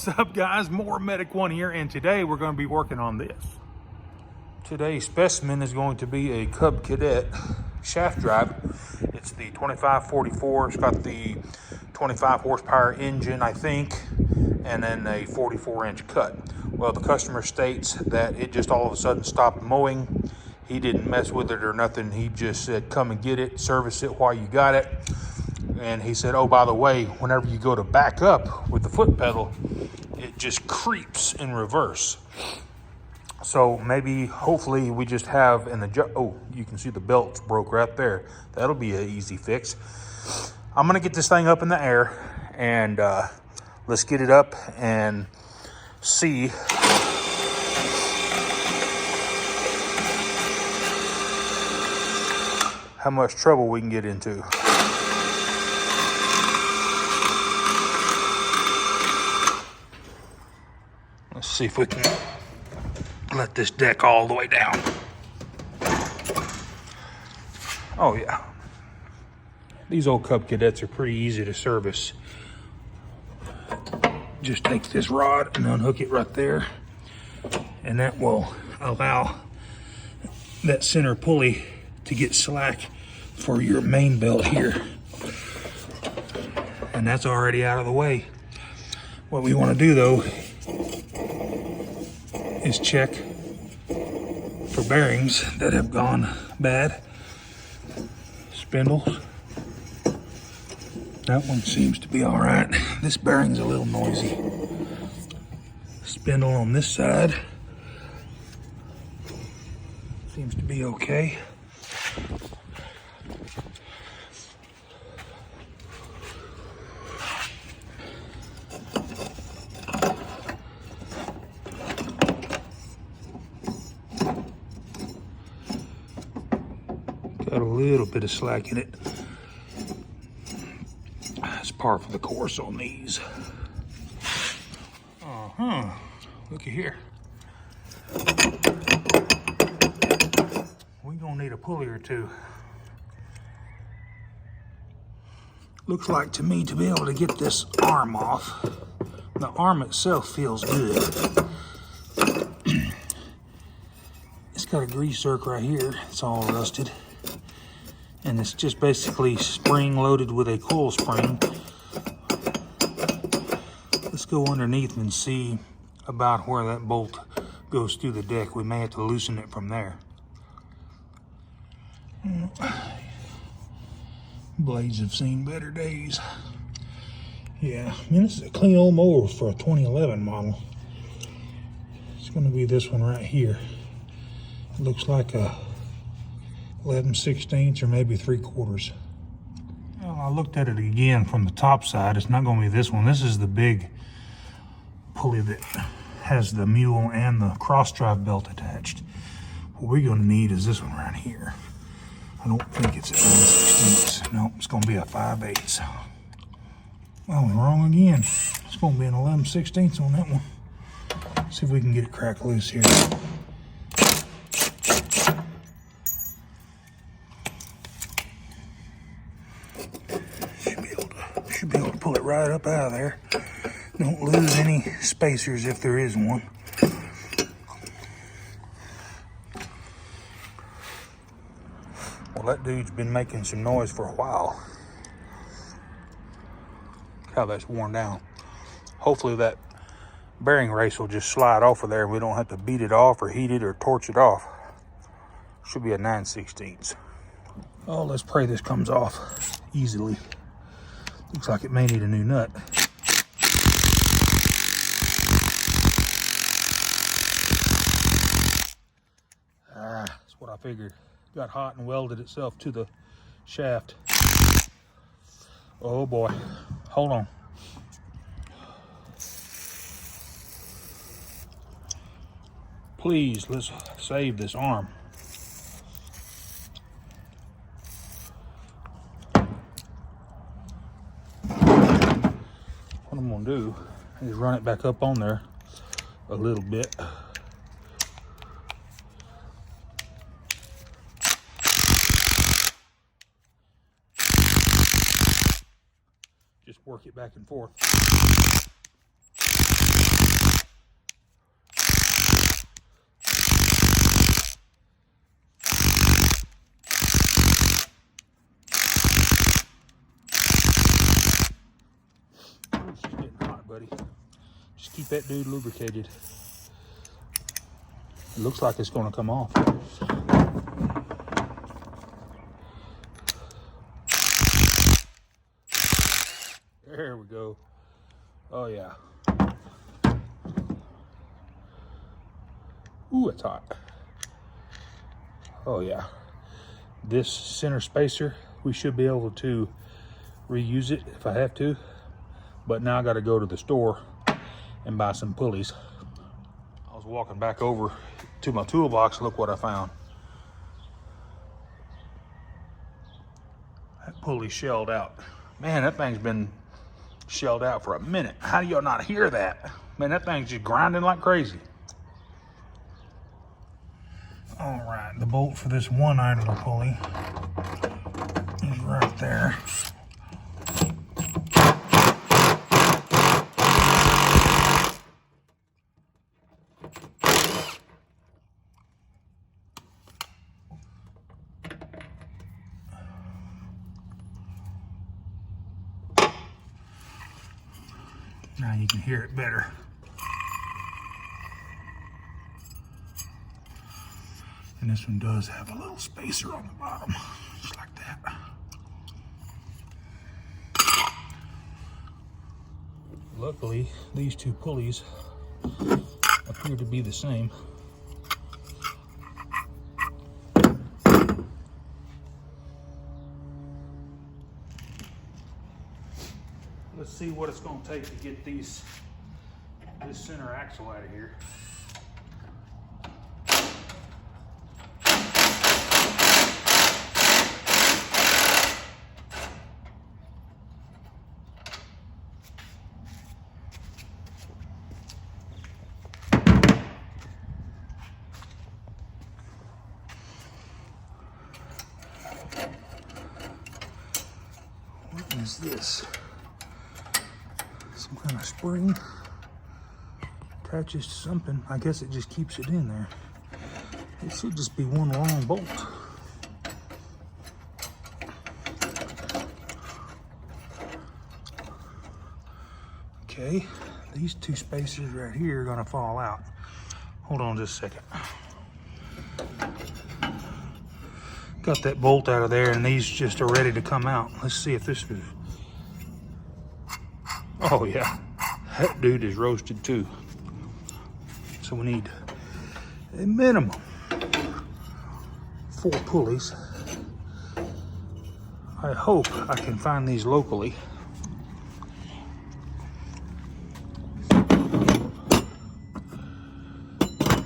What's up, guys? More Medic One here, and today we're going to be working on this. Today's specimen is going to be a Cub Cadet shaft drive. It's the 2544. It's got the 25 horsepower engine, I think, and then a 44-inch cut. Well, the customer states that it just all of a sudden stopped mowing. He didn't mess with it or nothing. He just said, come and get it, service it while you got it. And he said, oh, by the way, whenever you go to back up with the foot pedal, it just creeps in reverse. So maybe, hopefully, we just have an adjust. Oh, you can see the belts broke right there. That'll be an easy fix. I'm gonna get this thing up in the air, and let's get it up and see how much trouble we can get into. Let's see if we can let this deck all the way down. Oh yeah. These old Cub Cadets are pretty easy to service. Just take this rod and unhook it right there. And that will allow that center pulley to get slack for your main belt here. And that's already out of the way. What we want to do though is check for bearings that have gone bad. Spindles. That one seems to be all right. This bearing's a little noisy. Spindle on this side seems to be okay. Got a little bit of slack in it. That's par for the course on these. Looky here. We're gonna need a pulley or two. Looks like to me to be able to get this arm off. The arm itself feels good. It's got a grease zerk right here. It's all rusted. And it's just basically spring loaded with a coil spring. Let's go underneath and see about where that bolt goes through the deck. We may have to loosen it from there. Blades have seen better days. Yeah, I mean, this is a clean old mower for a 2011 model. It's going to be this one right here. It looks like a 11/16 or maybe 3/4. Well, I looked at it again from the top side. It's not going to be this one. This is the big pulley that has the mule and the cross drive belt attached. What we're going to need is this one right here. I don't think it's 11/16. No, it's going to be a 5/8. Well, we're wrong again. It's going to be an 11/16 on that one. See if we can get it cracked loose here. Should be able to pull it right up out of there. Don't lose any spacers if there is one. Well, that dude's been making some noise for a while. Look how that's worn down. Hopefully that bearing race will just slide off of there and we don't have to beat it off or heat it or torch it off. Should be a 9/16. Oh, let's pray this comes off easily. Looks like it may need a new nut. That's what I figured. Got hot and welded itself to the shaft. Oh boy, hold on. Please, let's save this arm. What I'm gonna do is run it back up on there a little bit. Just work it back and forth. Just keep that dude lubricated. It looks like it's gonna come off. There we go. Oh yeah. Ooh, it's hot. Oh yeah. This center spacer, we should be able to reuse it if I have to. But now I gotta go to the store and buy some pulleys. I was walking back over to my toolbox. Look what I found. That pulley shelled out. Man, that thing's been shelled out for a minute. How do y'all not hear that? Man, that thing's just grinding like crazy. All right, the bolt for this one idler pulley is right there. Now you can hear it better. And this one does have a little spacer on the bottom, just like that. Luckily, these two pulleys appear to be the same. Let's see what it's going to take to get this center axle out of here. What is this? Some kind of spring attaches to something. I guess it just keeps it in there. It should just be one long bolt. Okay, these two spacers right here are gonna fall out. Hold on just a second. Got that bolt out of there and these just are ready to come out. Let's see if this is, oh yeah, that dude is roasted too. So we need a minimum 4 pulleys. I hope I can find these locally.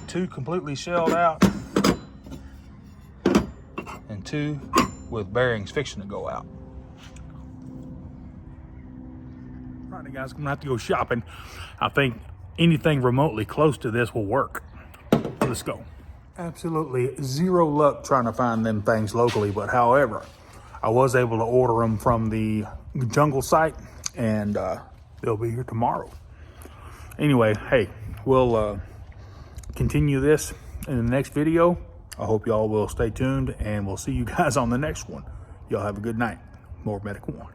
Two completely shelled out and 2 with bearings fixing to go out. Right, guys, I'm gonna have to go shopping. I think anything remotely close to this will work. Let's go. Absolutely zero luck trying to find them things locally, but however, I was able to order them from the jungle site and they'll be here tomorrow. Anyway, hey, we'll continue this in the next video. I hope y'all will stay tuned and we'll see you guys on the next one. Y'all have a good night. More Medic 1.